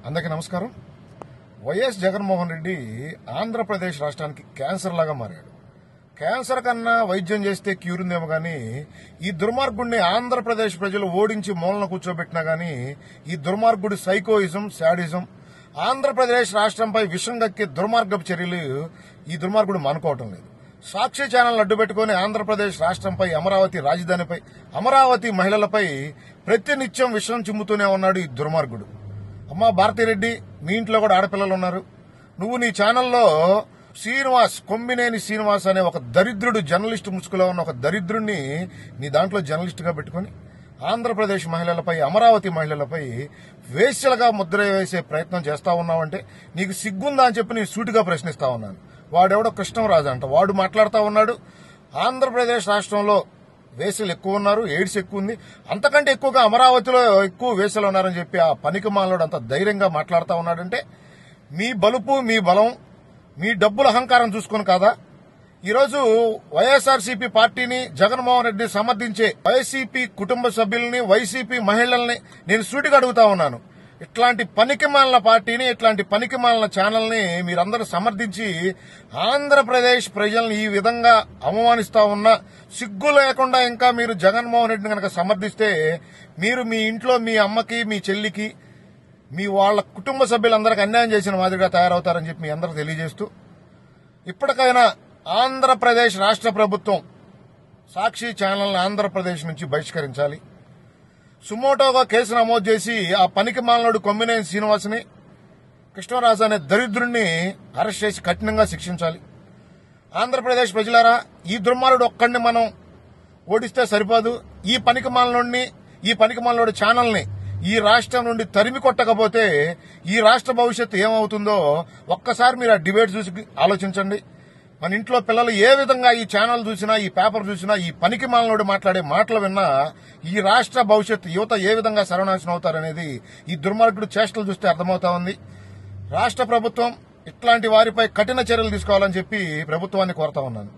అందరికీ నమస్కారం. వైఎస్ జగన్మోహన్ రెడ్డి ఆంధ్రప్రదేశ్ రాష్ట్రానికి క్యాన్సర్ లాగా మారాడు. క్యాన్సర్ కన్నా వైద్యం చేస్తే క్యూర్ ఉందేమో గానీ ఈ దుర్మార్గుడిని ఆంధ్రప్రదేశ్ ప్రజలు ఓడించి మూలన కూర్చోబెట్టినా గానీ ఈ దుర్మార్గుడి సైకోయిజం, శాడిజం, ఆంధ్రప్రదేశ్ రాష్ట్రంపై విషం గక్కే దుర్మార్గపు చర్యలు ఈ దుర్మార్గుడు మానుకోవటం లేదు. సాక్షి ఛానల్ అడ్డుపెట్టుకుని ఆంధ్రప్రదేశ్ రాష్ట్రంపై, అమరావతి రాజధానిపై, అమరావతి మహిళలపై ప్రతినిత్యం విషం చిమ్ముతూనే ఉన్నాడు ఈ దుర్మార్గుడు. అమ్మా భారతిరెడ్డి, మీ ఇంట్లో కూడా ఆడపిల్లలు ఉన్నారు. నువ్వు నీ ఛానల్లో కొమ్మినేని శ్రీనివాస్ అనే ఒక దరిద్రుడు, జర్నలిస్టు ముసుగులో ఉన్న ఒక దరిద్రుడిని నీ దాంట్లో జర్నలిస్టుగా పెట్టుకుని ఆంధ్రప్రదేశ్ మహిళలపై, అమరావతి మహిళలపై వేశ్యలుగా ముద్ర వేసే ప్రయత్నం చేస్తా ఉన్నావంటే నీకు సిగ్గుందా అని చెప్పి నేను సూటిగా ప్రశ్నిస్తా ఉన్నాను. వాడెవడో కృష్ణరాజు అంట, వాడు మాట్లాడుతూ ఉన్నాడు. ఆంధ్రప్రదేశ్ రాష్ట్రంలో వేసలు ఎక్కువ ఉన్నారు, ఎయిడ్స్ ఎక్కువ ఉంది, అంతకంటే ఎక్కువగా అమరావతిలో ఎక్కువ వేసలు ఉన్నారని చెప్పి ఆ పనికిమాలోడు అంత ధైర్యంగా మాట్లాడుతూ ఉన్నాడంటే మీ బలుపు, మీ బలం, మీ డబ్బుల అహంకారం చూసుకుని కాదా? ఈరోజు వైఎస్ఆర్సీపీ పార్టీని, జగన్మోహన్ రెడ్డిని సమర్థించే వైసీపీ కుటుంబ సభ్యుల్ని, వైసీపీ మహిళల్ని నేను సూటిగా అడుగుతా ఉన్నాను. ఇట్లాంటి పనికిమాలిన పార్టీని, ఇట్లాంటి పనికిమాలిన ఛానల్ని మీరందరూ సమర్థించి ఆంధ్రప్రదేశ్ ప్రజల్ని ఈ విధంగా అవమానిస్తా ఉన్నా సిగ్గు లేకుండా ఇంకా మీరు జగన్మోహన్ రెడ్డిని కనుక సమర్థిస్తే మీరు మీ ఇంట్లో మీ అమ్మకి, మీ చెల్లికి, మీ వాళ్ళ కుటుంబ సభ్యులందరికీ అన్యాయం చేసిన మాదిరిగా తయారవుతారని చెప్పి మీ అందరికి తెలియజేస్తూ, ఇప్పటికైనా ఆంధ్రప్రదేశ్ రాష్ట్ర ప్రభుత్వం సాక్షి ఛానల్ని ఆంధ్రప్రదేశ్ నుంచి బహిష్కరించాలి. సుమోటోగా కేసు నమోదు చేసి ఆ పనికి మాలనాడు కొమ్మినేని శ్రీనివాస్ని, కృష్ణరాజు అనే దరిద్రుడిని అరెస్ట్ చేసి కఠినంగా శిక్షించాలి. ఆంధ్రప్రదేశ్ ప్రజలారా, ఈ దుర్మార్గుడు ఒక్కడిని మనం ఓడిస్తే సరిపోదు. ఈ పనికి మాలనాడు ఛానల్ని ఈ రాష్ట్రం నుండి తరిమి కొట్టకపోతే ఈ రాష్ట్ర భవిష్యత్తు ఏమవుతుందో ఒక్కసారి మీరు ఆ డిబేట్ చూసి ఆలోచించండి. మన ఇంట్లో పిల్లలు ఏ విధంగా ఈ ఛానల్ చూసినా, ఈ పేపర్ చూసినా, ఈ పనికి మాలనోడు మాట్లాడే మాటలు విన్నా ఈ రాష్ట్ర భవిష్యత్తు యువత ఏ విధంగా సర్వనాశనం అవుతారనేది ఈ దుర్మార్గుడు చేష్టలు చూస్తే అర్థమవుతా ఉంది. రాష్ట్ర ప్రభుత్వం ఇట్లాంటి వారిపై కఠిన చర్యలు తీసుకోవాలని చెప్పి ప్రభుత్వాన్ని కోరుతా ఉన్నాను.